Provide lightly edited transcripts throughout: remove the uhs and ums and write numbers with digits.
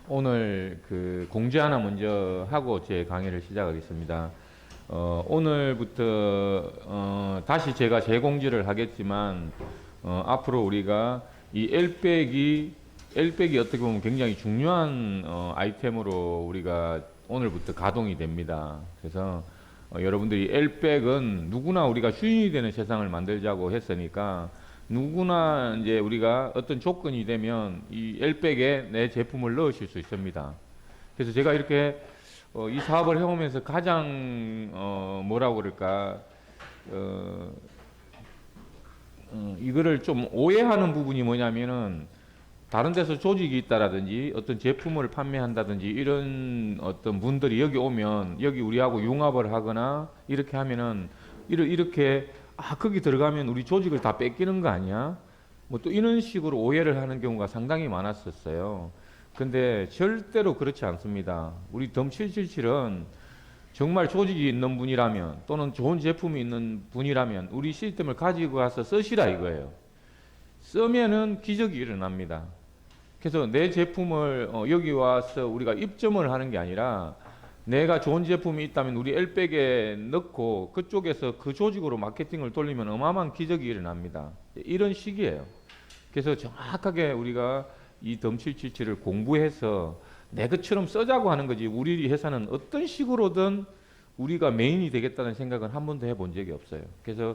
오늘 그 공지 하나 먼저 하고 제 강의를 시작하겠습니다. 오늘부터 다시 제가 재공지를 하겠지만 앞으로 우리가 이 엘백이 어떻게 보면 굉장히 중요한 아이템으로 우리가 오늘부터 가동이 됩니다. 그래서 여러분들이 엘백은 누구나 우리가 주인이 되는 세상을 만들자고 했으니까 누구나 이제 우리가 어떤 조건이 되면 이 엘백에 내 제품을 넣으실 수 있습니다. 그래서 제가 이렇게 이 사업을 해오면서 가장 뭐라고 그럴까 이거를 좀 오해하는 부분이 뭐냐면은 다른 데서 조직이 있다라든지 어떤 제품을 판매한다든지 이런 어떤 분들이 여기 오면 여기 우리하고 융합을 하거나 이렇게 하면은 이렇게 거기 들어가면 우리 조직을 다 뺏기는 거 아니야? 뭐 또 이런 식으로 오해를 하는 경우가 상당히 많았었어요. 근데 절대로 그렇지 않습니다. 우리 덤777은 정말 조직이 있는 분이라면 또는 좋은 제품이 있는 분이라면 우리 시스템을 가지고 가서 쓰시라 이거예요. 쓰면은 기적이 일어납니다. 그래서 내 제품을 여기 와서 우리가 입점을 하는 게 아니라 내가 좋은 제품이 있다면 우리 엘백에 넣고 그쪽에서 그 조직으로 마케팅을 돌리면 어마어마한 기적이 일어납니다. 이런 식이에요. 그래서 정확하게 우리가 이 덤777을 공부해서 내 것처럼 써자고 하는 거지, 우리 회사는 어떤 식으로든 우리가 메인이 되겠다는 생각은 한 번도 해본 적이 없어요. 그래서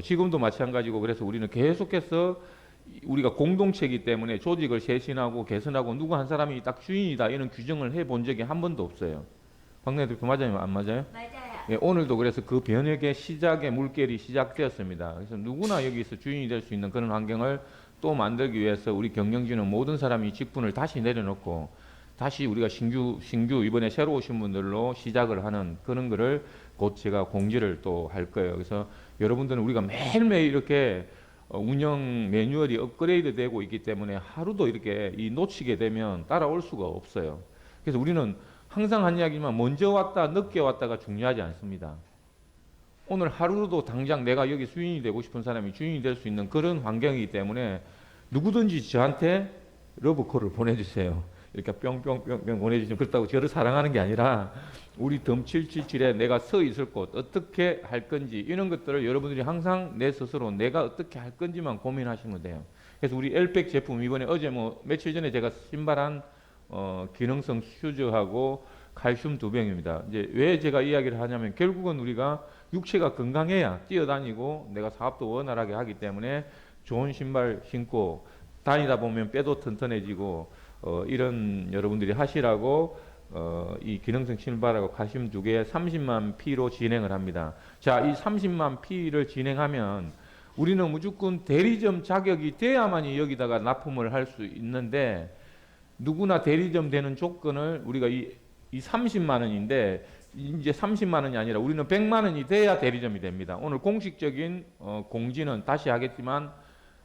지금도 마찬가지고, 그래서 우리는 계속해서 우리가 공동체이기 때문에 조직을 쇄신하고 개선하고 누구 한 사람이 딱 주인이다 이런 규정을 해본 적이 한 번도 없어요. 박내 대표 맞아요? 안 맞아요? 맞아요. 예, 오늘도 그래서 그 변혁의 시작의 물결이 시작되었습니다. 그래서 누구나 여기서 주인이 될 수 있는 그런 환경을 또 만들기 위해서 우리 경영진은 모든 사람이 직분을 다시 내려놓고 다시 우리가 신규 이번에 새로 오신 분들로 시작을 하는 그런 거를 곧 제가 공지를 또 할 거예요. 그래서 여러분들은 우리가 매일매일 이렇게 운영 매뉴얼이 업그레이드 되고 있기 때문에 하루도 이렇게 놓치게 되면 따라올 수가 없어요. 그래서 우리는 항상 한 이야기지만 먼저 왔다 늦게 왔다가 중요하지 않습니다. 오늘 하루도 당장 내가 여기 주인이 되고 싶은 사람이 주인이 될 수 있는 그런 환경이기 때문에 누구든지 저한테 러브콜을 보내주세요. 이렇게 뿅뿅뿅뿅 보내주시면, 그렇다고 저를 사랑하는 게 아니라 우리 덤777에 내가 서 있을 곳 어떻게 할 건지 이런 것들을 여러분들이 항상 내 스스로 내가 어떻게 할 건지만 고민하시면 돼요. 그래서 우리 엘백 제품 이번에 어제 며칠 전에 제가 신발한 기능성 슈즈하고 칼슘 2병입니다. 이제 왜 제가 이야기를 하냐면 결국은 우리가 육체가 건강해야 뛰어다니고 내가 사업도 원활하게 하기 때문에 좋은 신발 신고 다니다 보면 뼈도 튼튼해지고 이런 여러분들이 하시라고 이 기능성 신발하고 칼슘 2개에 30만 P로 진행을 합니다. 자, 이 30만 P를 진행하면 우리는 무조건 대리점 자격이 돼야만이 여기다가 납품을 할 수 있는데, 누구나 대리점 되는 조건을 우리가 이 30만 원인데 이제 30만 원이 아니라 우리는 100만 원이 돼야 대리점이 됩니다. 오늘 공식적인 공지는 다시 하겠지만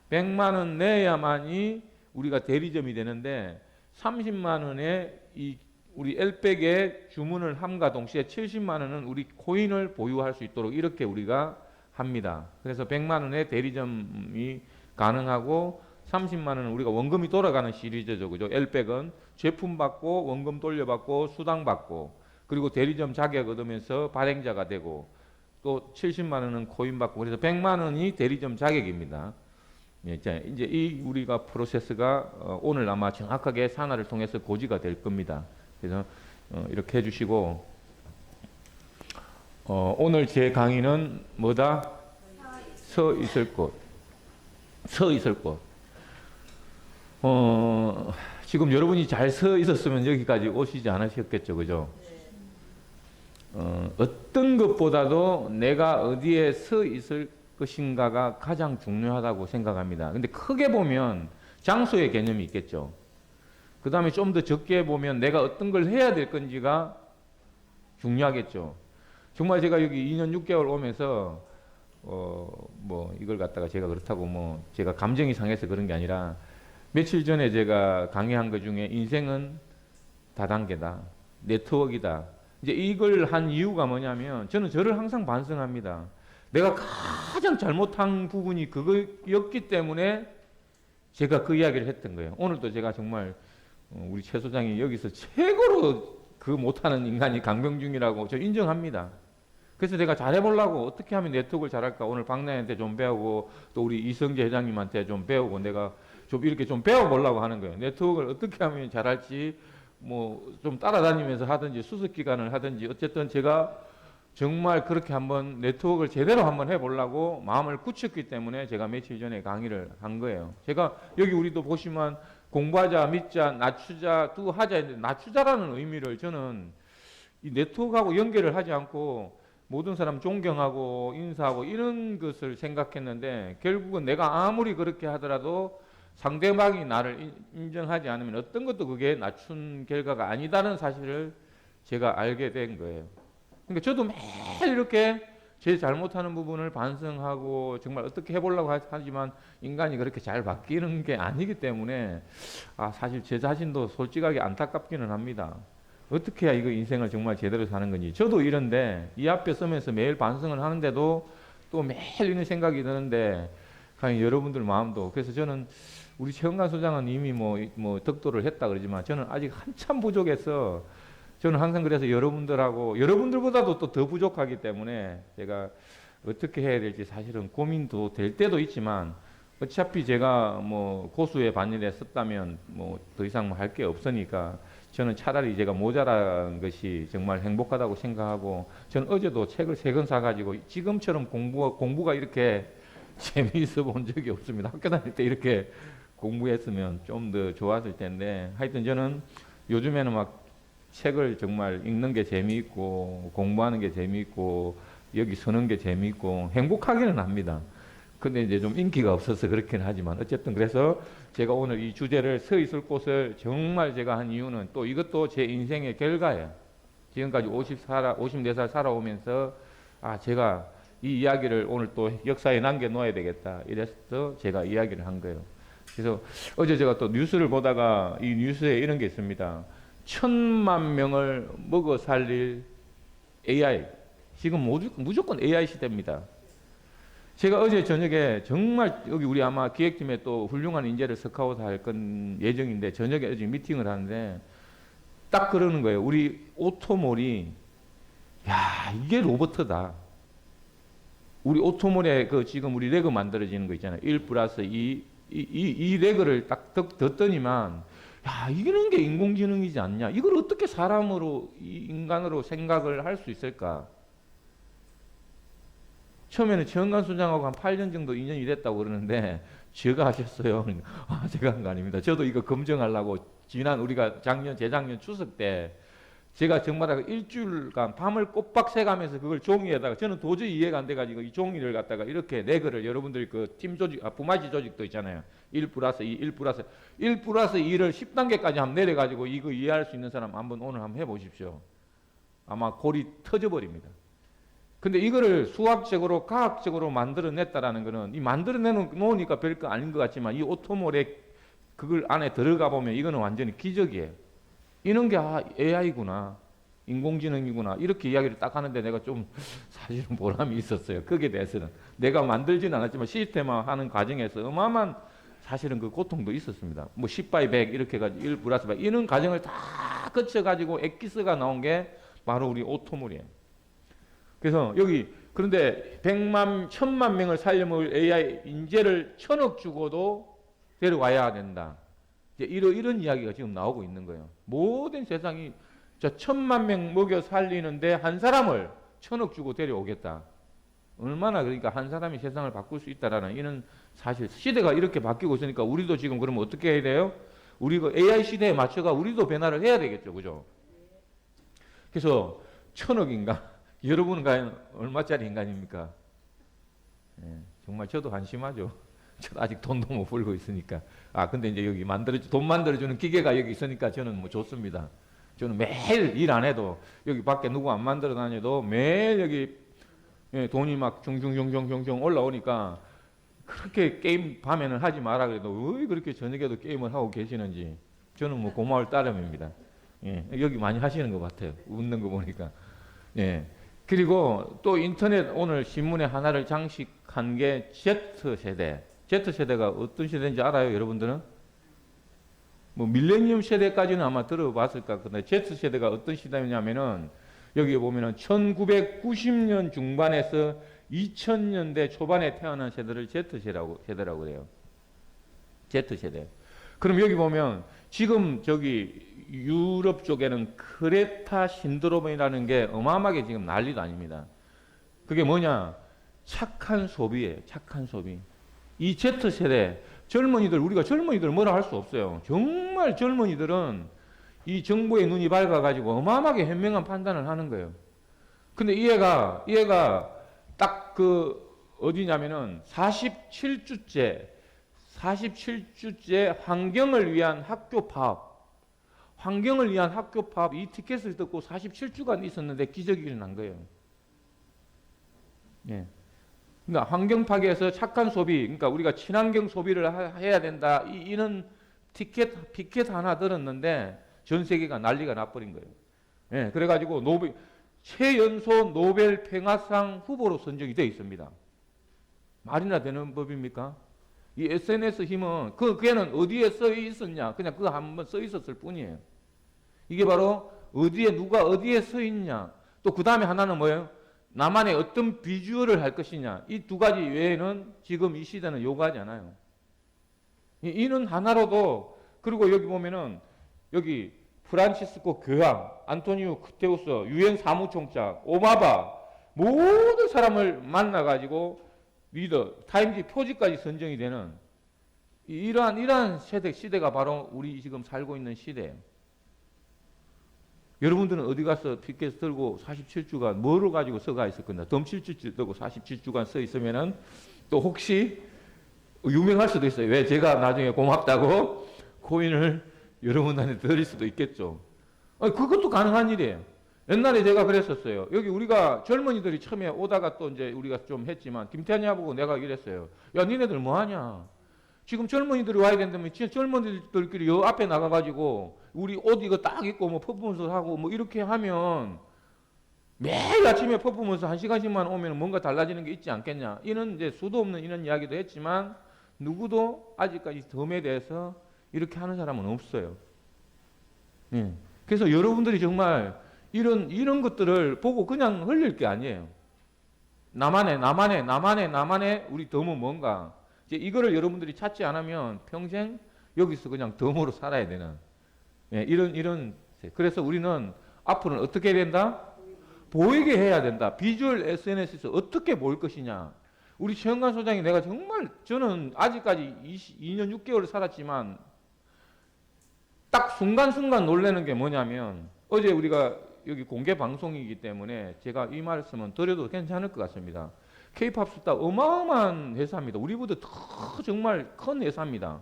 100만 원 내야만이 우리가 대리점이 되는데, 30만 원에 이 우리 엘백에 주문을 함과 동시에 70만 원은 우리 코인을 보유할 수 있도록 이렇게 우리가 합니다. 그래서 100만 원에 대리점이 가능하고 30만 원은 우리가 원금이 돌아가는 시리즈죠. 그죠? 엘백은 제품 받고 원금 돌려받고 수당 받고 그리고 대리점 자격 얻으면서 발행자가 되고 또 70만 원은 코인 받고, 그래서 100만 원이 대리점 자격입니다. 예, 이제 이 우리가 프로세스가 오늘 아마 정확하게 산하를 통해서 고지가 될 겁니다. 그래서 이렇게 해주시고, 오늘 제 강의는 뭐다? 서 있을 곳. 서 있을 곳. 지금 여러분이 잘 서 있었으면 여기까지 오시지 않으셨겠죠, 그죠? 어떤 것보다도 내가 어디에 서 있을 것인가가 가장 중요하다고 생각합니다. 근데 크게 보면 장소의 개념이 있겠죠. 그 다음에 좀 더 적게 보면 내가 어떤 걸 해야 될 건지가 중요하겠죠. 정말 제가 여기 2년 6개월 오면서 이걸 갖다가 제가 그렇다고 제가 감정이 상해서 그런 게 아니라, 며칠 전에 제가 강의한 것 중에 인생은 다단계다, 네트워크이다. 이제 이걸 한 이유가 뭐냐면 저는 저를 항상 반성합니다. 내가 가장 잘못한 부분이 그거였기 때문에 제가 그 이야기를 했던 거예요. 오늘도 제가 정말 우리 최 소장이 여기서 최고로 그 못하는 인간이 강병중이라고 저 인정합니다. 그래서 내가 잘해보려고 어떻게 하면 네트워크를 잘할까 오늘 박나희한테 좀 배우고 또 우리 이성재 회장님한테 좀 배우고 내가 좀 이렇게 좀 배워보려고 하는 거예요. 네트워크를 어떻게 하면 잘할지 뭐 좀 따라다니면서 하든지 수습 기간을 하든지 어쨌든 제가 정말 그렇게 한번 네트워크를 제대로 한번 해보려고 마음을 굳혔기 때문에 제가 며칠 전에 강의를 한 거예요. 제가 여기 우리도 보시면 공부하자, 믿자, 낮추자, 두 하자 했는데 낮추자라는 의미를 저는 이 네트워크하고 연결을 하지 않고 모든 사람 존경하고 인사하고 이런 것을 생각했는데 결국은 내가 아무리 그렇게 하더라도 상대방이 나를 인정하지 않으면 어떤 것도 그게 낮춘 결과가 아니다는 사실을 제가 알게 된 거예요. 그러니까 저도 매일 이렇게 제 잘못하는 부분을 반성하고 정말 어떻게 해보려고 하지만 인간이 그렇게 잘 바뀌는 게 아니기 때문에 사실 제 자신도 솔직하게 안타깝기는 합니다. 어떻게 해야 이거 인생을 정말 제대로 사는 건지. 저도 이런데 이 앞에 서면서 매일 반성을 하는데도 또 매일 이런 생각이 드는데 과연 여러분들 마음도. 그래서 저는 우리 최은관 소장은 이미 뭐 덕도를 했다 그러지만 저는 아직 한참 부족해서 저는 항상 그래서 여러분들하고 여러분들보다도 또 더 부족하기 때문에 제가 어떻게 해야 될지 사실은 고민도 될 때도 있지만 어차피 제가 뭐 고수의 반열에 섰다면 뭐 더 이상 할 게 없으니까 저는 차라리 제가 모자란 것이 정말 행복하다고 생각하고 저는 어제도 책을 3권 사가지고 지금처럼 공부가 이렇게 재미있어 본 적이 없습니다. 학교 다닐 때 이렇게 공부했으면 좀 더 좋았을 텐데 하여튼 저는 요즘에는 막 책을 정말 읽는 게 재미있고 공부하는 게 재미있고 여기 서는 게 재미있고 행복하기는 합니다. 근데 이제 좀 인기가 없어서 그렇긴 하지만 어쨌든 그래서 제가 오늘 이 주제를 서 있을 곳을 정말 제가 한 이유는 또 이것도 제 인생의 결과예요. 지금까지 54살 살아오면서 제가 이 이야기를 오늘 또 역사에 남겨놓아야 되겠다 이래서 제가 이야기를 한 거예요. 그래서 어제 제가 또 뉴스를 보다가 이 뉴스에 이런 게 있습니다. 1000만 명을 먹어 살릴 AI. 지금 무조건 AI 시대입니다. 제가 어제 저녁에 정말 여기 우리 아마 기획팀에 또 훌륭한 인재를 스카우트 할 건 예정인데 저녁에 어제 미팅을 하는데 딱 그러는 거예요. 우리 오토몰이 이게 로버트다. 우리 오토몰에 지금 우리 레그 만들어지는 거 있잖아요. 1 플러스 2 이 레그를 딱 듣더니만 이런 게 인공지능이지 않냐? 이걸 어떻게 사람으로 인간으로 생각을 할 수 있을까? 처음에는 최은관 소장하고 한 8년 정도 인연이 됐다고 그러는데 제가 하셨어요. 제가 한 거 아닙니다. 저도 이거 검증하려고 지난 우리가 재작년 추석 때 제가 정말 일주일간 밤을 꼬박새 가면서 그걸 종이에다가 저는 도저히 이해가 안 돼가지고 이 종이를 갖다가 이렇게 레그를 여러분들 그 팀 조직, 부마지 조직도 있잖아요. 1 플러스 2, 1 플러스 2를 10단계까지 한번 내려가지고 이거 이해할 수 있는 사람 오늘 한번 해보십시오. 아마 골이 터져버립니다. 근데 이거를 수학적으로 과학적으로 만들어냈다라는 거는 이 만들어내놓으니까 별거 아닌 것 같지만 이 오토몰에 그걸 안에 들어가 보면 이거는 완전히 기적이에요. 이런 게 AI구나 인공지능이구나 이렇게 이야기를 딱 하는데 내가 좀 사실은 보람이 있었어요. 거기에 대해서는 내가 만들지는 않았지만 시스템화하는 과정에서 어마어마한 사실은 그 고통도 있었습니다. 뭐 10x100 이렇게 해가지고 1 플러스 100 이런 과정을 다 거쳐가지고 엑기스가 나온 게 바로 우리 오토몰이에요. 그래서 여기 그런데 100만 1000만 명을 살려먹을 AI 인재를 1000억 주고도 데려와야 된다. 이제 이런 이야기가 지금 나오고 있는 거예요. 모든 세상이 저 1000만 명 먹여 살리는데 한 사람을 1000억 주고 데려오겠다. 얼마나 그러니까 한 사람이 세상을 바꿀 수 있다라는 이런 사실 시대가 이렇게 바뀌고 있으니까 우리도 지금 그러면 어떻게 해야 돼요? 우리가 AI 시대에 맞춰가 우리도 변화를 해야 되겠죠, 그죠? 그래서 1000억 인간 여러분은 과연 얼마짜리 인간입니까? 정말 저도 한심하죠. 저도 아직 돈도 못 벌고 있으니까. 근데 이제 여기 돈 만들어주는 기계가 여기 있으니까 저는 뭐 좋습니다. 저는 매일 일 안 해도 여기 밖에 누구 안 만들어 다녀도 매일 여기 돈이 막 중중중중중중 올라오니까 그렇게 게임 밤에는 하지 마라 그래도 왜 그렇게 저녁에도 게임을 하고 계시는지 저는 뭐 고마울 따름입니다. 여기 많이 하시는 것 같아요. 웃는 거 보니까. 그리고 또 인터넷 오늘 신문에 하나를 장식한 게 Z세대. Z세대가 어떤 세대인지 알아요, 여러분들은? 뭐 밀레니엄 세대까지는 아마 들어봤을까. 근데 Z 세대가 어떤 시대냐면은 여기 보면은 1990년 중반에서 2000년대 초반에 태어난 세대를 세대라고 그래요. Z세대. 그럼 여기 보면 지금 저기 유럽 쪽에는 크레타 신드롬이라는 게 어마어마하게 지금 난리도 아닙니다. 그게 뭐냐? 착한 소비예요. 착한 소비. 이 Z세대 젊은이들, 우리가 젊은이들 뭐라 할 수 없어요. 정말 젊은이들은 이 정보의 눈이 밝아가지고 어마어마하게 현명한 판단을 하는 거예요. 근데 얘가 딱 어디냐면은 47주째 환경을 위한 학교 파업 이 티켓을 듣고 47주간 있었는데 기적이 일어난 거예요. 예. 그러니까 환경 파괴에서 착한 소비, 그러니까 우리가 친환경 소비를 해야 된다. 이런 피켓 하나 들었는데 전 세계가 난리가 나버린 거예요. 예. 그래가지고 최연소 노벨 평화상 후보로 선정이 되어 있습니다. 말이나 되는 법입니까? 이 SNS 힘은 걔는 어디에 써 있었냐? 그냥 그거 한번 써 있었을 뿐이에요. 이게 바로 누가 어디에 써 있냐? 또 그 다음에 하나는 뭐예요? 나만의 어떤 비주얼을 할 것이냐. 이 두 가지 외에는 지금 이 시대는 요구하지 않아요. 이는 하나로도. 그리고 여기 보면은 여기 프란치스코 교황, 안토니오 구테우스, 유엔 사무총장, 오바마 모든 사람을 만나가지고 리더, 타임지 표지까지 선정이 되는 이러한 시대가 바로 우리 지금 살고 있는 시대예요. 여러분들은 어디 가서 피켓 들고 47주간 뭐를 가지고 써가 있을 건가? 덤칠주 들고 47주간 써 있으면은 또 혹시 유명할 수도 있어요. 왜? 제가 나중에 고맙다고 코인을 여러분한테 드릴 수도 있겠죠. 그것도 가능한 일이에요. 옛날에 제가 그랬었어요. 여기 우리가 젊은이들이 처음에 오다가 또 이제 우리가 좀 했지만 김태환이 보고 내가 이랬어요. 야, 니네들 뭐 하냐? 지금 젊은이들이 와야 된다면 진짜 젊은이들끼리 여 앞에 나가가지고 우리 옷 이거 딱 입고 뭐 퍼포먼스 하고 뭐 이렇게 하면 매일 아침에 퍼포먼스 1시간씩만 오면 뭔가 달라지는 게 있지 않겠냐. 이는 이제 수도 없는 이런 이야기도 했지만 누구도 아직까지 덤에 대해서 이렇게 하는 사람은 없어요. 예. 그래서 여러분들이 정말 이런 것들을 보고 그냥 흘릴 게 아니에요. 나만의 우리 덤은 뭔가. 이제 이거를 여러분들이 찾지 않으면 평생 여기서 그냥 덤으로 살아야 되는. 예, 이런. 그래서 우리는 앞으로는 어떻게 해야 된다? 보이게 해야 된다. 비주얼 SNS에서 어떻게 보일 것이냐. 우리 최영관 소장이 저는 아직까지 2년 6개월을 살았지만 딱 순간순간 놀라는 게 뭐냐면 어제 우리가 여기 공개 방송이기 때문에 제가 이 말씀은 드려도 괜찮을 것 같습니다. K-팝 스타 어마어마한 회사입니다. 우리보다 더 정말 큰 회사입니다.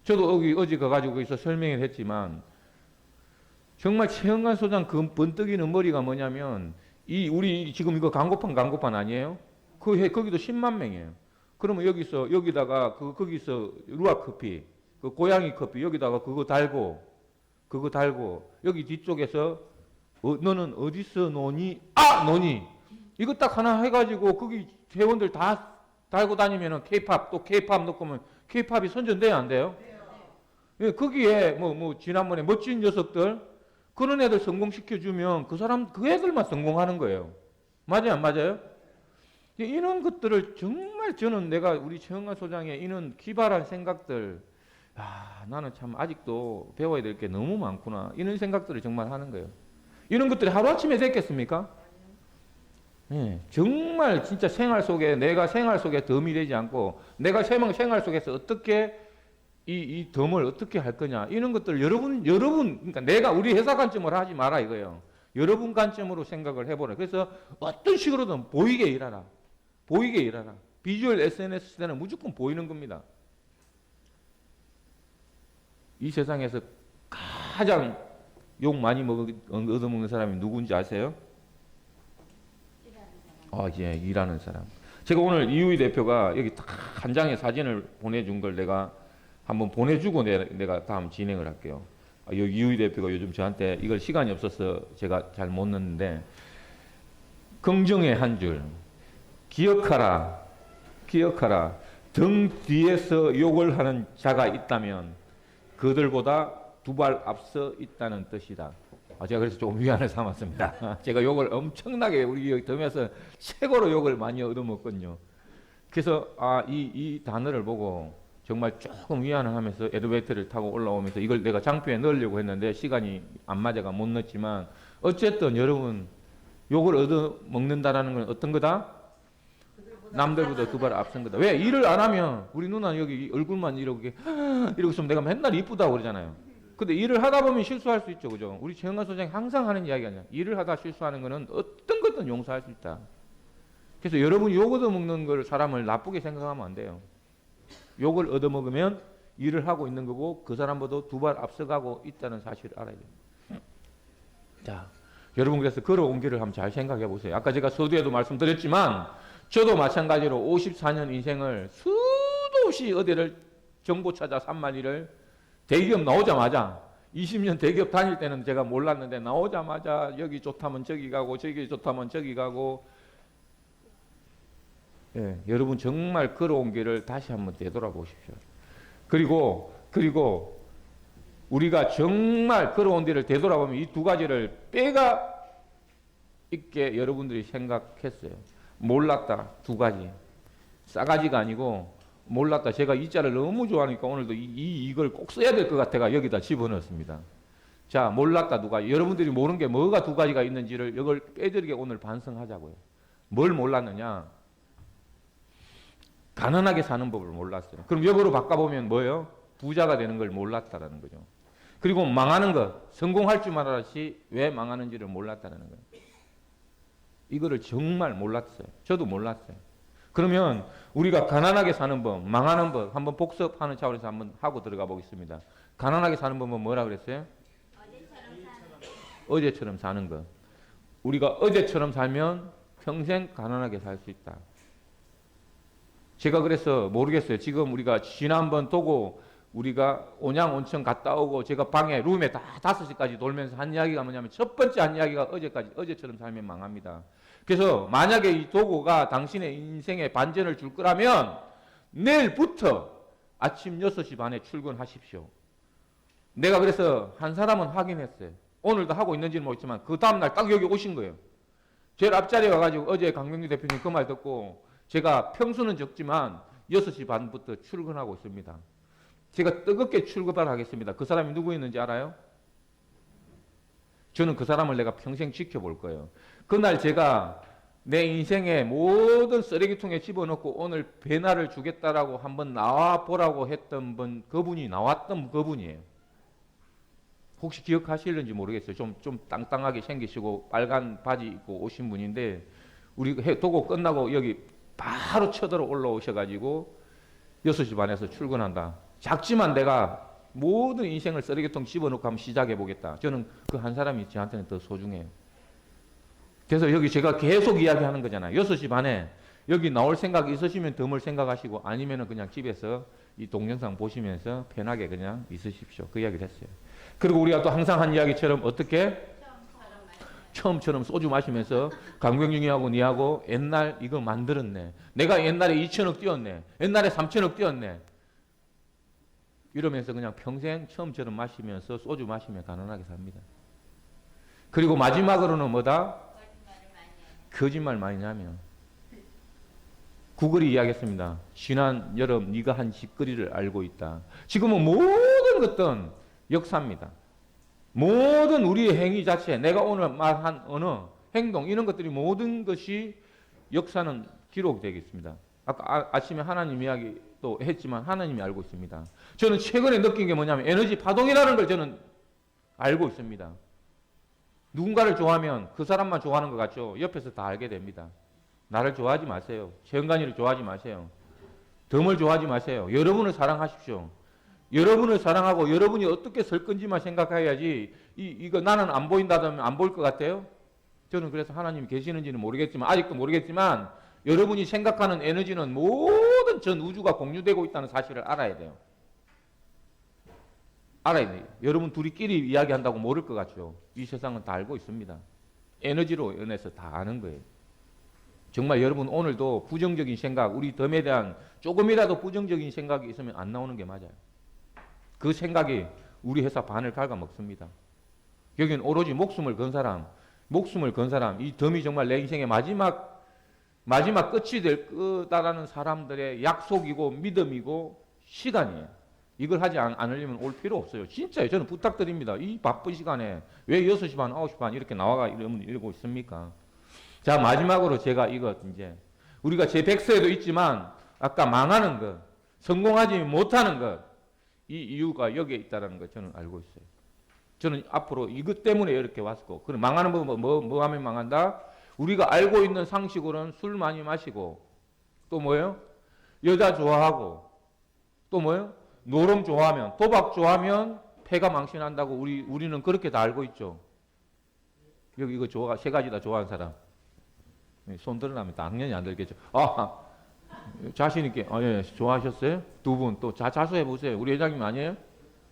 저도 어제 가가지고 거기서 설명을 했지만 정말 최영관 소장 그 번뜩이는 머리가 뭐냐면 우리 지금 이거 광고판 아니에요? 거기도 10만 명이에요. 그러면 여기다가 거기서 루아 커피, 그 고양이 커피 여기다가 그거 달고 여기 뒤쪽에서 너는 어디서 노니? 노니. 이거 딱 하나 해가지고 거기 회원들 다 달고 다니면은 K-팝 넣고 면 K-팝이 선전돼야 안 돼요? 예, 거기에 뭐 지난번에 멋진 녀석들 그런 애들 성공시켜주면 그 애들만 성공하는 거예요. 맞아요, 안 맞아요? 이런 것들을 정말 저는 우리 최영관 소장의 이런 기발한 생각들, 나는 참 아직도 배워야 될 게 너무 많구나. 이런 생각들을 정말 하는 거예요. 이런 것들이 하루아침에 됐겠습니까? 예, 정말 진짜 내가 생활 속에 덤이 되지 않고 내가 생활 속에서 어떻게 이 덤을 어떻게 할 거냐. 이런 것들 여러분, 그러니까 우리 회사 관점으로 하지 마라 이거예요. 여러분 관점으로 생각을 해보라. 그래서 어떤 식으로든 보이게 일하라. 비주얼 SNS 시대는 무조건 보이는 겁니다. 이 세상에서 가장 욕 많이 얻어먹는 사람이 누군지 아세요? 일하는 사람. 제가 오늘 이우희 대표가 여기 딱 한 장의 사진을 보내준 걸 내가 한번 보내주고 내가 다음 진행을 할게요. 이우희 대표가 요즘 저한테 이걸 시간이 없어서 제가 잘 못 넣는데 긍정의 한 줄. 기억하라. 등 뒤에서 욕을 하는 자가 있다면 그들보다 두 발 앞서 있다는 뜻이다. 제가 그래서 조금 위안을 삼았습니다. 제가 욕을 엄청나게 우리 덤에서 최고로 욕을 많이 얻어먹거든요. 그래서 이 단어를 보고 정말 조금 위안을 하면서 엘리베이터를 타고 올라오면서 이걸 내가 장표에 넣으려고 했는데 시간이 안 맞아가 못 넣었지만 어쨌든 여러분 욕을 얻어먹는다라는 건 어떤 거다? 남들보다 두 발 앞선 거다. 왜? 일을 안 하면 우리 누나는 여기 얼굴만 이렇게 이러고 있으면 내가 맨날 이쁘다고 그러잖아요. 근데 일을 하다 보면 실수할 수 있죠. 그죠? 우리 정한 소장이 항상 하는 이야기 아니야. 일을 하다 실수하는 거는 어떤 것든 용서할 수 있다. 그래서 여러분이 욕 얻어먹는 걸 사람을 나쁘게 생각하면 안 돼요. 욕을 얻어먹으면 일을 하고 있는 거고 그 사람보다 두 발 앞서가고 있다는 사실을 알아야 돼요. 자, 여러분 그래서 걸어온 길을 한번 잘 생각해 보세요. 아까 제가 서두에도 말씀드렸지만 저도 마찬가지로 54년 인생을 수도 없이 어디를 정보 찾아 산만이를 대기업 나오자마자 20년 대기업 다닐 때는 제가 몰랐는데 나오자마자 여기 좋다면 저기 가고 저기 좋다면 저기 가고 여러분 정말 걸어온 길을 다시 한번 되돌아보십시오. 그리고 우리가 정말 걸어온 길을 되돌아보면 이 두 가지를 빼가 있게 여러분들이 생각했어요. 몰랐다 두 가지. 싸가지가 아니고 몰랐다. 제가 이 자를 너무 좋아하니까 오늘도 이걸 꼭 써야 될 것 같아가 여기다 집어넣었습니다. 자, 몰랐다 두 가지. 여러분들이 모르는 게 뭐가 두 가지가 있는지를 이걸 빼드리게 오늘 반성하자고요. 뭘 몰랐느냐? 가난하게 사는 법을 몰랐어요. 그럼 역으로 바꿔보면 뭐예요? 부자가 되는 걸 몰랐다라는 거죠. 그리고 망하는 것, 성공할 줄만 알았지 왜 망하는지를 몰랐다는 거예요. 이거를 정말 몰랐어요. 저도 몰랐어요. 그러면 우리가 가난하게 사는 법, 망하는 법 한번 복습하는 차원에서 한번 하고 들어가 보겠습니다. 가난하게 사는 법은 뭐라 그랬어요? 어제처럼 사는 것. 우리가 어제처럼 살면 평생 가난하게 살 수 있다. 제가 그래서 모르겠어요. 지금 우리가 지난번 도고 우리가 온양 온천 갔다 오고 제가 방에 룸에 다 5시까지 돌면서 한 이야기가 뭐냐면 첫 번째 한 이야기가 어제처럼 살면 망합니다. 그래서 만약에 이 도구가 당신의 인생에 반전을 줄 거라면 내일부터 아침 6시 반에 출근하십시오. 내가 그래서 한 사람은 확인했어요. 오늘도 하고 있는지는 모르겠지만 그 다음날 딱 여기 오신 거예요. 제일 앞자리에 와가지고 어제 강병규 대표님 그 말 듣고 제가 평수는 적지만 6시 반부터 출근하고 있습니다. 제가 뜨겁게 출근을 하겠습니다. 그 사람이 누구였는지 알아요? 저는 그 사람을 내가 평생 지켜볼 거예요. 그날 제가 내 인생의 모든 쓰레기통에 집어넣고 오늘 배나를 주겠다라고 한번 나와보라고 했던 분, 그분이 나왔던 그분이에요. 혹시 기억하실는지 모르겠어요. 좀 땅땅하게 생기시고 빨간 바지 입고 오신 분인데 우리 도고 끝나고 여기 바로 쳐들어 올라오셔가지고 6시 반에서 출근한다. 작지만 내가 모든 인생을 쓰레기통 집어넣고 한번 시작해 보겠다. 저는 그 한 사람이 저한테는 더 소중해요. 그래서 여기 제가 계속 이야기하는 거잖아요. 6시 반에 여기 나올 생각 있으시면 덤을 생각하시고 아니면은 그냥 집에서 이 동영상 보시면서 편하게 그냥 있으십시오. 그 이야기를 했어요. 그리고 우리가 또 항상 한 이야기처럼 어떻게? 처음처럼 소주 마시면서 강병중이하고 니하고 옛날 이거 만들었네. 내가 옛날에 2천억 띄웠네. 옛날에 3천억 띄웠네. 이러면서 그냥 평생 처음처럼 마시면서 소주 마시며 가난하게 삽니다. 그리고 마지막으로는 뭐다? 거짓말 많이 하면. 구글이 이야기했습니다. 지난 여름 네가 한 짓거리를 알고 있다. 지금은 모든 것들은 역사입니다. 모든 우리의 행위 자체, 내가 오늘 말한 언어, 행동 이런 것들이 모든 것이 역사는 기록되겠습니다. 아까 아침에 하나님 이야기 또 했지만 하나님이 알고 있습니다. 저는 최근에 느낀 게 뭐냐면 에너지 파동이라는 걸 저는 알고 있습니다. 누군가를 좋아하면 그 사람만 좋아하는 것 같죠? 옆에서 다 알게 됩니다. 나를 좋아하지 마세요. 최은간이를 좋아하지 마세요. 덤을 좋아하지 마세요. 여러분을 사랑하십시오. 여러분을 사랑하고 여러분이 어떻게 설 건지만 생각해야지 이거 나는 안 보인다면 안 보일 것 같아요? 저는 그래서 하나님이 계시는지는 모르겠지만 아직도 모르겠지만 여러분이 생각하는 에너지는 모든 전 우주가 공유되고 있다는 사실을 알아야 돼요. 알아야 돼요. 여러분 둘이끼리 이야기한다고 모를 것 같죠? 이 세상은 다 알고 있습니다. 에너지로 연해서 다 아는 거예요. 정말 여러분 오늘도 부정적인 생각, 우리 덤에 대한 조금이라도 부정적인 생각이 있으면 안 나오는 게 맞아요. 그 생각이 우리 회사 반을 갉아먹습니다. 여기는 오로지 목숨을 건 사람, 이 덤이 정말 내 인생의 마지막 끝이 될 거다라는 사람들의 약속이고 믿음이고 시간이에요. 이걸 하지 않으려면 올 필요 없어요. 진짜요. 저는 부탁드립니다. 이 바쁜 시간에 왜 6시 반, 9시 반 이렇게 나와가 이러고 있습니까? 자, 마지막으로 제가 이거 이제 우리가 제 백서에도 있지만 아까 망하는 것, 성공하지 못하는 것, 이 이유가 여기에 있다는 걸 저는 알고 있어요. 저는 앞으로 이것 때문에 이렇게 왔고, 그럼 망하는 법은 뭐 하면 망한다? 우리가 알고 있는 상식으로는 술 많이 마시고, 또 뭐예요? 여자 좋아하고, 또 뭐예요? 노름 좋아하면, 도박 좋아하면 패가 망신한다고 우리는 그렇게 다 알고 있죠. 여기 이거 세 가지 다 좋아하는 사람. 손 들으려면 당연히 안 들겠죠. 아, 자신있게, 예, 좋아하셨어요? 두 분 또 자수해 보세요. 우리 회장님 아니에요?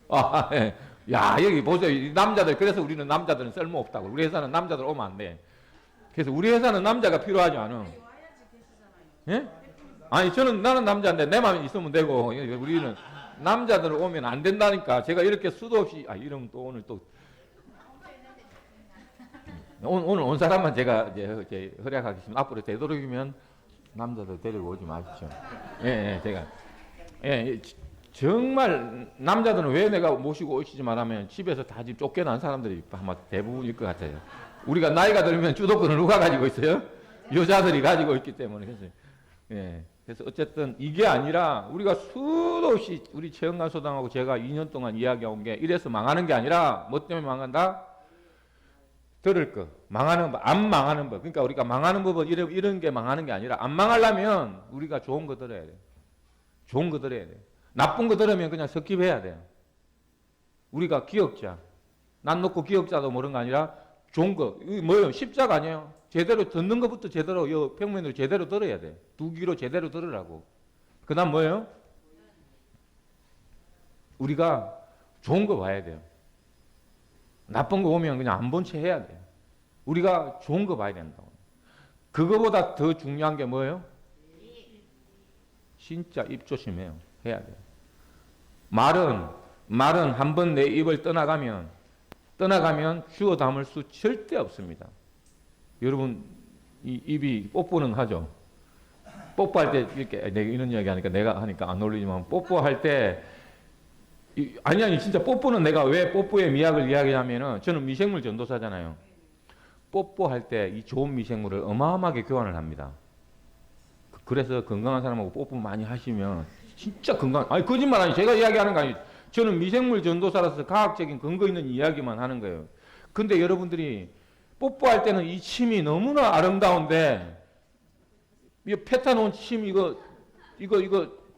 아, 예. 야, 여기 보세요. 남자들, 그래서 우리는 남자들은 쓸모없다고. 우리 회사는 남자들 오면 안 돼. 그래서 우리 회사는 남자가 필요하지 않아. 예? 아니, 나는 남자인데 내 마음이 있으면 되고, 우리는 남자들 오면 안 된다니까. 제가 이렇게 수도 없이, 이러면 또 오늘 온 사람만 제가 이제 허락하겠습니다. 앞으로 되도록이면 남자들 데리고 오지 마십시오. 예, 제가. 예, 정말 남자들은 왜 내가 모시고 오시지만 하면 집에서 다 지금 쫓겨난 사람들이 아마 대부분일 것 같아요. 우리가 나이가 들면 주도권을 누가 가지고 있어요? 여자들이 가지고 있기 때문에. 그래서 어쨌든 이게 아니라 우리가 수도 없이 우리 최영관 소장하고 제가 2년 동안 이야기해온 게 이래서 망하는 게 아니라 뭐 때문에 망한다? 들을 거, 망하는 법, 안 망하는 법. 그러니까 우리가 망하는 법은 이런 게 망하는 게 아니라 안 망하려면 우리가 좋은 거 들어야 돼. 좋은 거 들어야 돼. 나쁜 거 들으면 그냥 스킵해야 돼. 우리가 기억자, 난 놓고 기억자도 모르는 거 아니라 좋은 거, 이거 뭐예요? 십자가 아니에요? 제대로 듣는 것부터 제대로, 평면으로 제대로 들어야 돼. 두 귀로 제대로 들으라고. 그 다음 뭐예요? 우리가 좋은 거 봐야 돼요. 나쁜 거 오면 그냥 안 본 채 해야 돼요. 우리가 좋은 거 봐야 된다고. 그거보다 더 중요한 게 뭐예요? 진짜 입 조심해요. 해야 돼요. 말은 한 번 내 입을 떠나가면 주워 담을 수 절대 없습니다. 여러분, 이 입이 뽀뽀는 하죠. 뽀뽀할 때 이렇게 내가 이런 이야기 하니까 내가 하니까 안 어울리지만 뽀뽀할 때 아니 진짜 뽀뽀는 내가 왜 뽀뽀의 미학을 이야기하면은 저는 미생물 전도사잖아요. 뽀뽀할 때 이 좋은 미생물을 어마어마하게 교환을 합니다. 그래서 건강한 사람하고 뽀뽀 많이 하시면 진짜 아니 거짓말 아니 제가 이야기하는 거 아니에요. 저는 미생물 전도사라서 과학적인 근거 있는 이야기만 하는 거예요. 근데 여러분들이 뽀뽀할 때는 이 침이 너무나 아름다운데 이 패타놓은 침 이거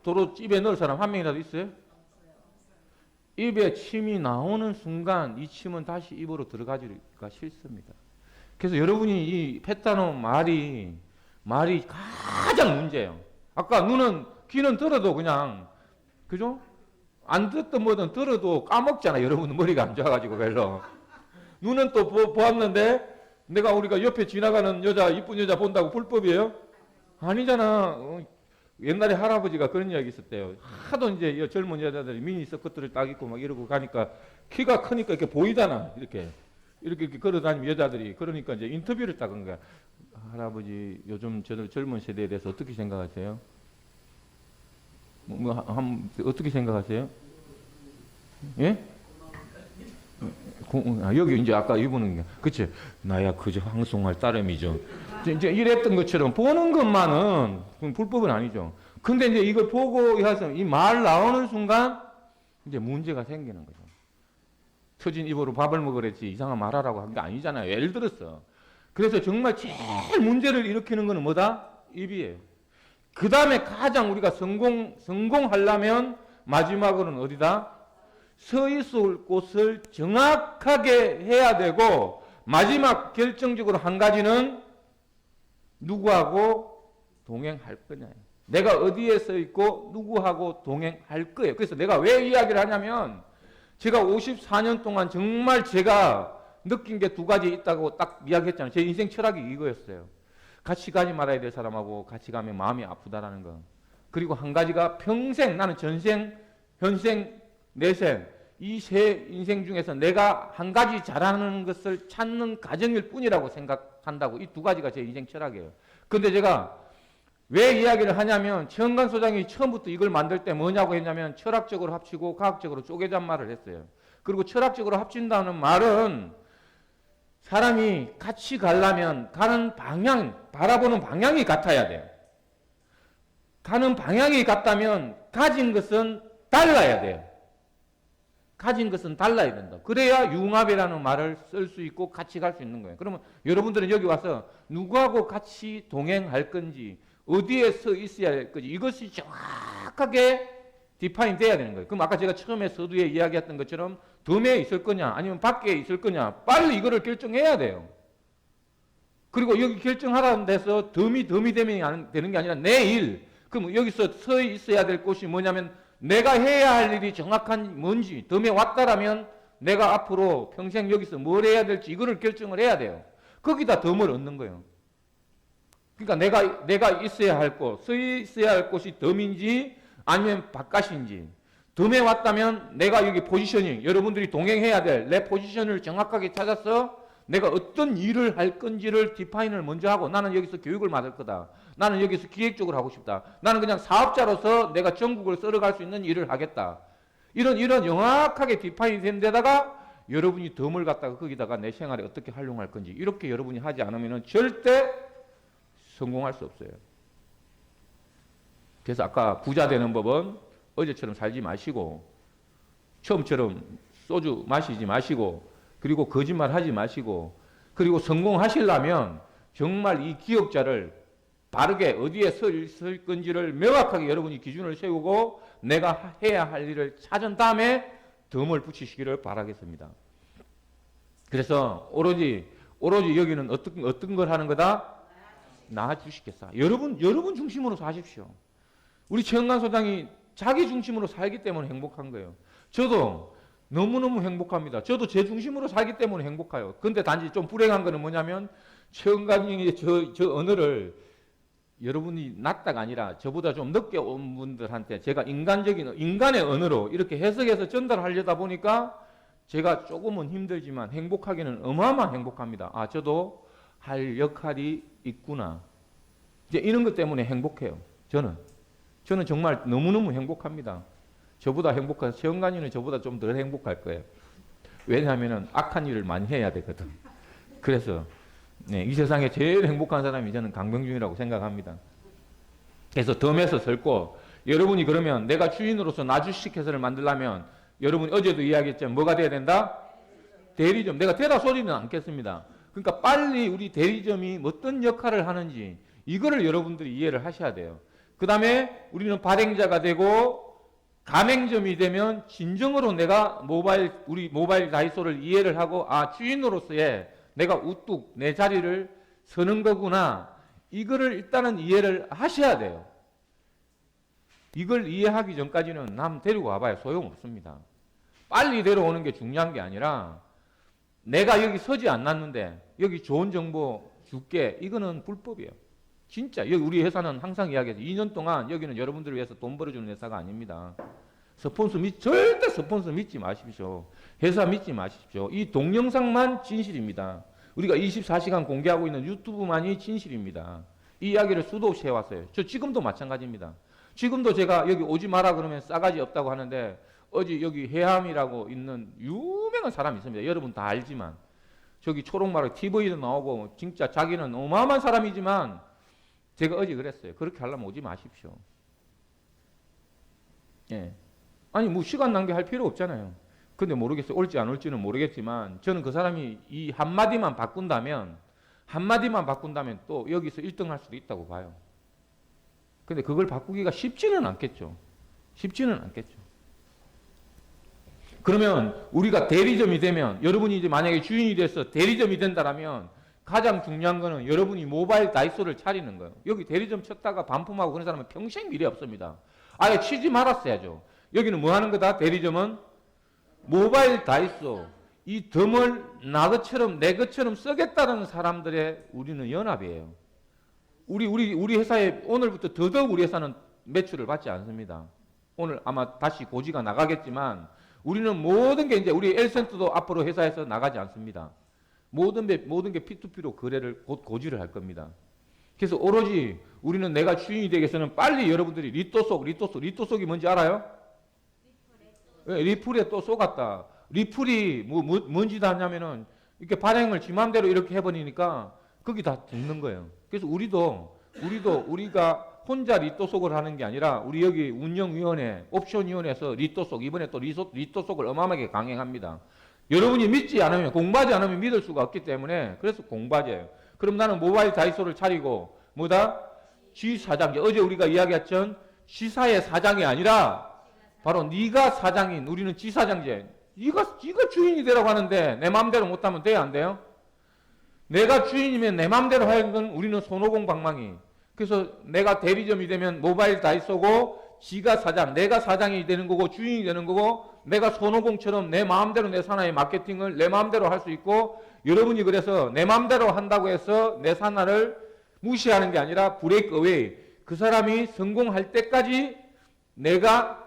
도로 입에 넣을 사람 한 명이라도 있어요? 입에 침이 나오는 순간 이 침은 다시 입으로 들어가기가 싫습니다. 그래서 여러분이 이 패타놓은 말이 가장 문제예요. 아까 귀는 들어도 그냥 그죠? 안 듣든 뭐든 들어도 까먹잖아. 여러분은 머리가 안 좋아가지고 별로. 눈은 또 보았는데 우리가 옆에 지나가는 이쁜 여자 본다고 불법이에요? 아니잖아. 옛날에 할아버지가 그런 이야기 있었대요. 하도 이제 젊은 여자들이 미니 스커트를 딱 입고 막 이러고 가니까 키가 크니까 이렇게 보이잖아. 이렇게 걸어 다니는 여자들이. 그러니까 이제 인터뷰를 딱 한 거야. 할아버지, 요즘 젊은 세대에 대해서 어떻게 생각하세요? 어떻게 생각하세요? 예? 여기 이제 아까 이분은, 그치? 나야 그저 황송할 따름이죠. 이제 이랬던 것처럼 보는 것만은 불법은 아니죠. 근데 이제 이걸 보고 해서 이 말 나오는 순간 이제 문제가 생기는 거죠. 터진 입으로 밥을 먹으랬지 이상한 말하라고 한 게 아니잖아요. 예를 들었어. 그래서 정말 제일 문제를 일으키는 거는 뭐다? 입이에요. 그 다음에 가장 우리가 성공하려면 마지막으로는 어디다? 서 있을 곳을 정확하게 해야 되고 마지막 결정적으로 한 가지는 누구하고 동행할 거냐예요. 내가 어디에 서 있고 누구하고 동행할 거예요. 그래서 내가 왜 이야기를 하냐면 제가 54년 동안 정말 제가 느낀 게 두 가지 있다고 딱 이야기했잖아요. 제 인생 철학이 이거였어요. 같이 가지 말아야 될 사람하고 같이 가면 마음이 아프다라는 거. 그리고 한 가지가 평생 나는 전생, 현생 내 생, 이 세 인생 중에서 내가 한 가지 잘하는 것을 찾는 과정일 뿐이라고 생각한다고. 이 두 가지가 제 인생 철학이에요. 근데 제가 왜 이야기를 하냐면 최은관 소장이 처음부터 이걸 만들 때 뭐냐고 했냐면 철학적으로 합치고 과학적으로 쪼개자는 말을 했어요. 그리고 철학적으로 합친다는 말은 사람이 같이 가려면 가는 방향, 바라보는 방향이 같아야 돼요. 가는 방향이 같다면 가진 것은 달라야 돼요. 가진 것은 달라야 된다. 그래야 융합이라는 말을 쓸 수 있고 같이 갈 수 있는 거예요. 그러면 여러분들은 여기 와서 누구하고 같이 동행할 건지, 어디에 서 있어야 할 건지, 이것이 정확하게 디파인 돼야 되는 거예요. 그럼 아까 제가 처음에 서두에 이야기했던 것처럼 덤에 있을 거냐 아니면 밖에 있을 거냐, 빨리 이거를 결정해야 돼요. 그리고 여기 결정하라는 데서 덤이 되는 게 아니라 내일, 그럼 여기서 서 있어야 될 곳이 뭐냐면 내가 해야 할 일이 정확한 뭔지, 덤에 왔다라면 내가 앞으로 평생 여기서 뭘 해야 될지 이거를 결정을 해야 돼요. 거기다 덤을 얻는 거예요. 그러니까 내가 있어야 할 곳, 서 있어야 할 곳이 덤인지 아니면 바깥인지. 덤에 왔다면 내가 여기 포지셔닝, 여러분들이 동행해야 될 내 포지션을 정확하게 찾아서 내가 어떤 일을 할 건지를 디파인을 먼저 하고, 나는 여기서 교육을 받을 거다. 나는 여기서 기획적으로 하고 싶다. 나는 그냥 사업자로서 내가 전국을 썰어갈 수 있는 일을 하겠다. 이런 정확하게 디파인이 된 데다가 여러분이 덤을 갖다가 거기다가 내 생활에 어떻게 활용할 건지 이렇게 여러분이 하지 않으면 절대 성공할 수 없어요. 그래서 아까 부자 되는 법은 어제처럼 살지 마시고, 처음처럼 소주 마시지 마시고, 그리고 거짓말 하지 마시고, 그리고 성공하시려면 정말 이 기억자를 바르게 어디에 설 건지를 명확하게 여러분이 기준을 세우고 내가 해야 할 일을 찾은 다음에 덤을 붙이시기를 바라겠습니다. 그래서 오로지 여기는 어떤 걸 하는 거다? 나 주시겠다. 여러분 중심으로 사십시오. 우리 최은관 소장이 자기 중심으로 살기 때문에 행복한 거예요. 저도 너무너무 행복합니다. 저도 제 중심으로 살기 때문에 행복해요. 근데 단지 좀 불행한 거는 뭐냐면 최은관이 저 언어를 여러분이 낮다가 아니라 저보다 좀 늦게 온 분들한테 제가 인간의 언어로 이렇게 해석해서 전달하려다 보니까 제가 조금은 힘들지만 행복하기는 어마어마한 행복합니다. 아, 저도 할 역할이 있구나. 이제 이런 것 때문에 행복해요. 저는 정말 너무너무 행복합니다. 저보다 행복한 최은관이는 저보다 좀 덜 행복할 거예요. 왜냐하면 악한 일을 많이 해야 되거든. 그래서 이 세상에 제일 행복한 사람이 저는 강병준이라고 생각합니다. 그래서 덤에서 설고, 여러분이 그러면 내가 주인으로서 나 주식회사를 만들려면 여러분이 어제도 이야기했지만 뭐가 돼야 된다? 대리점. 내가 되다 소리는 않겠습니다. 그러니까 빨리 우리 대리점이 어떤 역할을 하는지 이거를 여러분들이 이해를 하셔야 돼요. 그 다음에 우리는 발행자가 되고 가맹점이 되면 진정으로 내가 우리 모바일 다이소를 이해를 하고, 아, 주인으로서의 내가 우뚝 내 자리를 서는 거구나. 이거를 일단은 이해를 하셔야 돼요. 이걸 이해하기 전까지는 남 데리고 와봐야 소용없습니다. 빨리 데려오는 게 중요한 게 아니라 내가 여기 서지 않았는데 여기 좋은 정보 줄게. 이거는 불법이에요. 진짜 여기 우리 회사는 항상 이야기해서 2년 동안 여기는 여러분들을 위해서 돈 벌어주는 회사가 아닙니다. 절대 스폰서 믿지 마십시오. 회사 믿지 마십시오. 이 동영상만 진실입니다. 우리가 24시간 공개하고 있는 유튜브만이 진실입니다. 이 이야기를 수도 없이 해왔어요. 저 지금도 마찬가지입니다. 지금도 제가 여기 오지 마라 그러면 싸가지 없다고 하는데, 어제 여기 해암이라고 있는 유명한 사람이 있습니다. 여러분 다 알지만 저기 초록마루 TV도 나오고 진짜 자기는 어마어마한 사람이지만 제가 어제 그랬어요. 그렇게 하려면 오지 마십시오. 예. 아니 뭐 시간 낭비할 필요 없잖아요. 근데 모르겠어요. 올지 안 올지는 모르겠지만 저는 그 사람이 이 한마디만 바꾼다면 또 여기서 1등 할 수도 있다고 봐요. 근데 그걸 바꾸기가 쉽지는 않겠죠. 그러면 우리가 대리점이 되면, 여러분이 이제 만약에 주인이 돼서 대리점이 된다라면 가장 중요한 거는 여러분이 모바일 다이소를 차리는 거예요. 여기 대리점 쳤다가 반품하고 그런 사람은 평생 미래 없습니다. 아예 치지 말았어야죠. 여기는 뭐 하는 거다? 대리점은 모바일 다이소. 이 덤을 내 것처럼 쓰겠다는 사람들의 우리는 연합이에요. 우리 회사에 오늘부터 더더욱 우리 회사는 매출을 받지 않습니다. 오늘 아마 다시 고지가 나가겠지만 우리는 모든 게 이제 우리 L센터도 앞으로 회사에서 나가지 않습니다. 모든 게 P2P로 거래를 곧 고지를 할 겁니다. 그래서 오로지 우리는 내가 주인이 되기 위해서는 빨리 여러분들이 리또속이 뭔지 알아요? 리플에 또 쏘갔다. 리플이 뭔 짓 하냐면은 이렇게 발행을 지 맘대로 이렇게 해버리니까 거기 다 죽는 거예요. 그래서 우리가 혼자 리또속을 하는 게 아니라 우리 여기 운영위원회, 옵션위원회에서 리또속, 이번에 또 리또속을 어마어마하게 강행합니다. 여러분이 믿지 않으면, 공부하지 않으면 믿을 수가 없기 때문에 그래서 공부하자요. 그럼 나는 모바일 다이소를 차리고 뭐다? G사장, 어제 우리가 이야기했던 G사의 사장이 아니라 바로 네가 사장인 우리는 G사장제. 네가 주인이 되라고 하는데 내 마음대로 못하면 돼요, 안 돼요? 내가 주인이면 내 마음대로 하는 건 우리는 손오공 방망이. 그래서 내가 대리점이 되면 모바일 다이소고 지가 사장, 내가 사장이 되는 거고 주인이 되는 거고 내가 손오공처럼 내 마음대로 내 산하의 마케팅을 내 마음대로 할 수 있고 여러분이 그래서 내 마음대로 한다고 해서 내 산하를 무시하는 게 아니라 브레이크 어웨이. 그 사람이 성공할 때까지 내가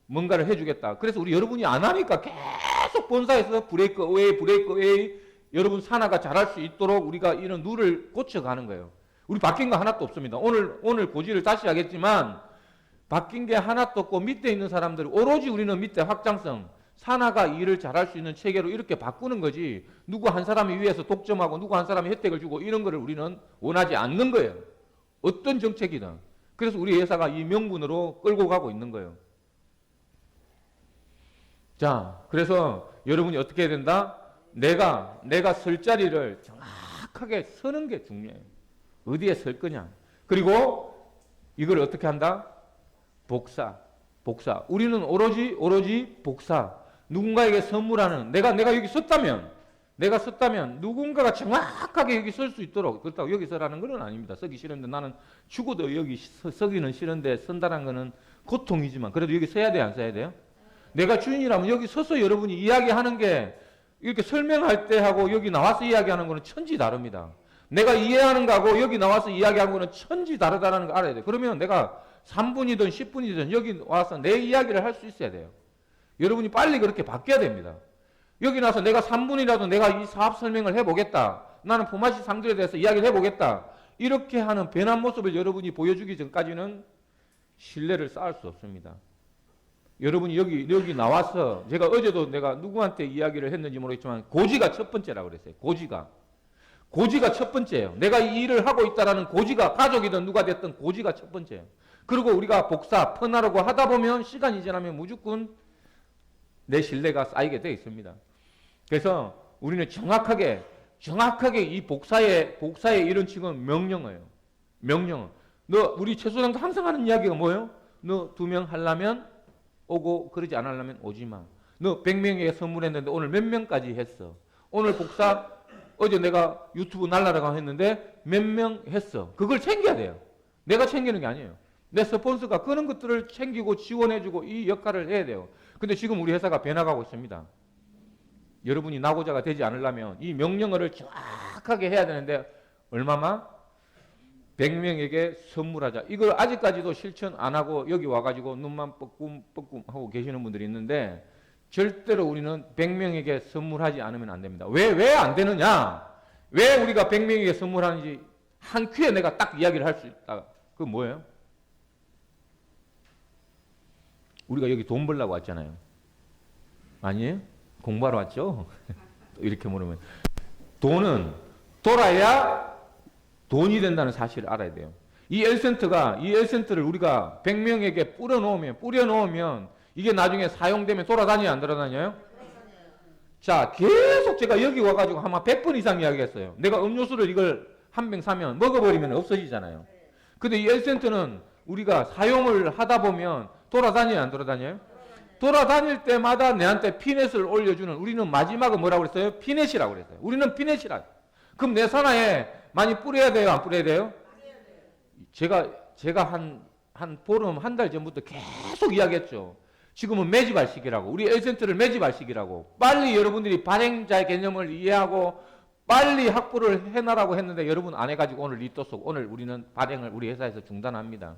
뭔가를 해주겠다. 그래서 우리 여러분이 안 하니까 계속 본사에서 브레이크 어웨이 여러분 산하가 잘할 수 있도록 우리가 이런 룰을 고쳐가는 거예요. 우리 바뀐 거 하나도 없습니다. 오늘 고지를 다시 하겠지만 바뀐 게 하나도 없고 밑에 있는 사람들 오로지 우리는 밑에 확장성 산하가 일을 잘할 수 있는 체계로 이렇게 바꾸는 거지 누구 한 사람이 위에서 독점하고 누구 한 사람이 혜택을 주고 이런 거를 우리는 원하지 않는 거예요. 어떤 정책이든. 그래서 우리 회사가 이 명분으로 끌고 가고 있는 거예요. 자, 그래서 여러분이 어떻게 해야 된다? 내가 설 자리를 정확하게 서는 게 중요해요. 어디에 설 거냐. 그리고 이걸 어떻게 한다? 복사. 우리는 오로지 복사. 누군가에게 선물하는, 내가 여기 섰다면 누군가가 정확하게 여기 설 수 있도록, 그렇다고 여기 서라는 건 아닙니다. 서기 싫은데 나는 죽어도 여기 서기는 싫은데 선다는 거는 고통이지만 그래도 여기 서야 돼요, 안 서야 돼요? 내가 주인이라면 여기 서서 여러분이 이야기하는 게 이렇게 설명할 때 하고 여기 나와서 이야기하는 거는 천지 다릅니다. 내가 이해하는 거하고 여기 나와서 이야기하는 거는 천지 다르다는 거 알아야 돼요. 그러면 내가 3분이든 10분이든 여기 와서 내 이야기를 할 수 있어야 돼요. 여러분이 빨리 그렇게 바뀌어야 됩니다. 여기 나서 내가 3분이라도 내가 이 사업 설명을 해보겠다. 나는 포마시 상들에 대해서 이야기를 해보겠다. 이렇게 하는 변한 모습을 여러분이 보여주기 전까지는 신뢰를 쌓을 수 없습니다. 여러분이 여기 나와서 제가 어제도 내가 누구한테 이야기를 했는지 모르겠지만 고지가 첫 번째라고 그랬어요. 고지가 첫 번째예요. 내가 이 일을 하고 있다라는 고지가 가족이든 누가 됐든 고지가 첫 번째예요. 그리고 우리가 복사, 퍼나르고 하다 보면 시간이 지나면 무조건 내 신뢰가 쌓이게 되어 있습니다. 그래서 우리는 정확하게 이 복사의 이런 칭은 명령어예요. 우리 최소장도 항상 하는 이야기가 뭐예요? 너 2명 하려면 오고 그러지 않으려면 오지 마. 너 100명에게 선물했는데 오늘 몇 명까지 했어? 오늘 복사 어제 내가 유튜브 날라라고 했는데 몇 명 했어? 그걸 챙겨야 돼요. 내가 챙기는 게 아니에요. 내 스폰서가 그런 것들을 챙기고 지원해주고 이 역할을 해야 돼요. 근데 지금 우리 회사가 변화가고 있습니다. 여러분이 나고자가 되지 않으려면 이 명령어를 정확하게 해야 되는데 얼마만? 100명에게 선물하자. 이걸 아직까지도 실천 안 하고 여기 와가지고 눈만 뻐끔 하고 계시는 분들이 있는데 절대로 우리는 100명에게 선물하지 않으면 안 됩니다. 왜 안 되느냐? 왜 우리가 100명에게 선물하는지 한 큐에 내가 딱 이야기를 할 수 있다. 그건 뭐예요? 우리가 여기 돈 벌려고 왔잖아요. 아니에요? 공부하러 왔죠? 이렇게 물으면. 돈은 돌아야 돈이 된다는 사실을 알아야 돼요. 이 L센터를 우리가 100명에게 뿌려놓으면 이게 나중에 사용되면 돌아다녀요, 안 돌아다녀요? 자, 계속 제가 여기 와가지고 아마 100번 이상 이야기했어요. 내가 음료수를 이걸 한 병 사면 먹어버리면 없어지잖아요. 근데 이 L센터는 우리가 사용을 하다 보면 돌아다녀요, 안 돌아다녀요? 돌아다닐 때마다 내한테 피넷을 올려주는, 우리는 마지막은 뭐라고 그랬어요? 피넷이라고 그랬어요. 우리는 피넷이라. 그럼 내 산하에 많이 뿌려야 돼요, 안 뿌려야 돼요? 제가 한 보름 한 달 전부터 계속 이야기했죠. 지금은 매집할 시기라고. 우리 L센터를 매집할 시기라고. 빨리 여러분들이 발행자의 개념을 이해하고 빨리 확보를 해놔라고 했는데 여러분 안 해가지고 오늘 리또속, 오늘 우리는 발행을 우리 회사에서 중단합니다.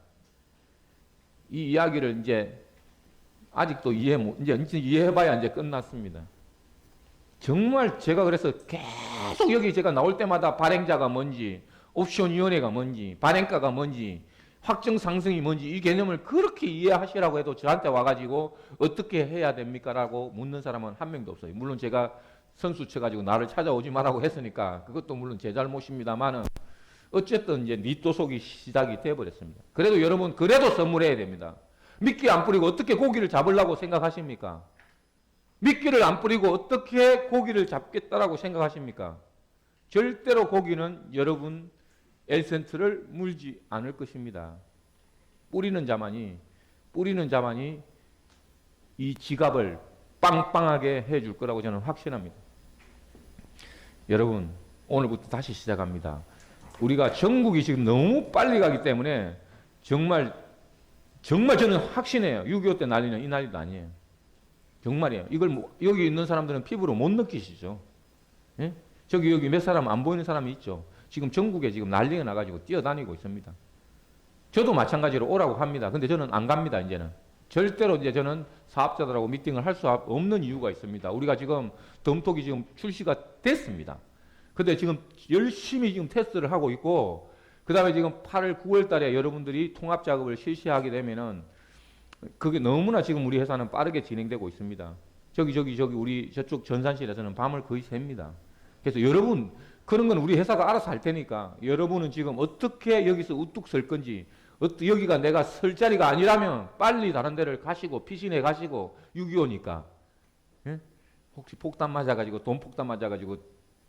이 이야기를 이제 아직도 이제 이해해봐야 이제 끝났습니다. 정말 제가 그래서 계속 여기 제가 나올 때마다 발행자가 뭔지, 옵션위원회가 뭔지, 발행가가 뭔지, 확정 상승이 뭔지 이 개념을 그렇게 이해하시라고 해도 저한테 와가지고 어떻게 해야 됩니까? 라고 묻는 사람은 한 명도 없어요. 물론 제가 선수 쳐가지고 나를 찾아오지 말라고 했으니까 그것도 물론 제 잘못입니다만은 어쨌든 이제 니또속이 시작이 돼버렸습니다. 그래도 여러분 그래도 선물해야 됩니다. 미끼 안 뿌리고 어떻게 고기를 잡으려고 생각하십니까? 미끼를 안 뿌리고 어떻게 고기를 잡겠다라고 생각하십니까? 절대로 고기는 여러분 엘센트를 물지 않을 것입니다. 뿌리는 자만이 이 지갑을 빵빵하게 해줄 거라고 저는 확신합니다. 여러분 오늘부터 다시 시작합니다. 우리가 전국이 지금 너무 빨리 가기 때문에 정말 저는 확신해요. 6.25 때 난리는 이 난리도 아니에요. 정말이에요. 이걸 여기 있는 사람들은 피부로 못 느끼시죠. 예? 여기 몇 사람 안 보이는 사람이 있죠. 지금 전국에 지금 난리가 나가지고 뛰어다니고 있습니다. 저도 마찬가지로 오라고 합니다. 근데 저는 안 갑니다, 이제는. 절대로 이제 저는 사업자들하고 미팅을 할 수 없는 이유가 있습니다. 우리가 지금 덤톡이 지금 출시가 됐습니다. 근데 지금 열심히 지금 테스트를 하고 있고, 그 다음에 지금 8월, 9월 달에 여러분들이 통합 작업을 실시하게 되면은 그게 너무나 지금 우리 회사는 빠르게 진행되고 있습니다. 저기 우리 저쪽 전산실에서는 밤을 거의 셉니다. 그래서 여러분 그런 건 우리 회사가 알아서 할 테니까 여러분은 지금 어떻게 여기서 우뚝 설 건지 여기가 내가 설 자리가 아니라면 빨리 다른 데를 가시고 피신해 가시고 6.25니까 예? 혹시 폭탄 맞아가지고 돈 폭탄 맞아가지고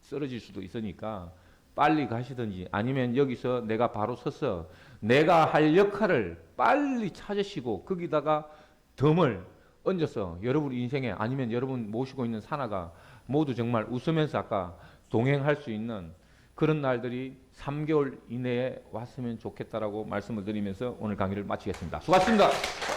쓰러질 수도 있으니까 빨리 가시든지 아니면 여기서 내가 바로 서서 내가 할 역할을 빨리 찾으시고 거기다가 덤을 얹어서 여러분 인생에 아니면 여러분 모시고 있는 산하가 모두 정말 웃으면서 아까 동행할 수 있는 그런 날들이 3개월 이내에 왔으면 좋겠다라고 말씀을 드리면서 오늘 강의를 마치겠습니다. 수고하셨습니다.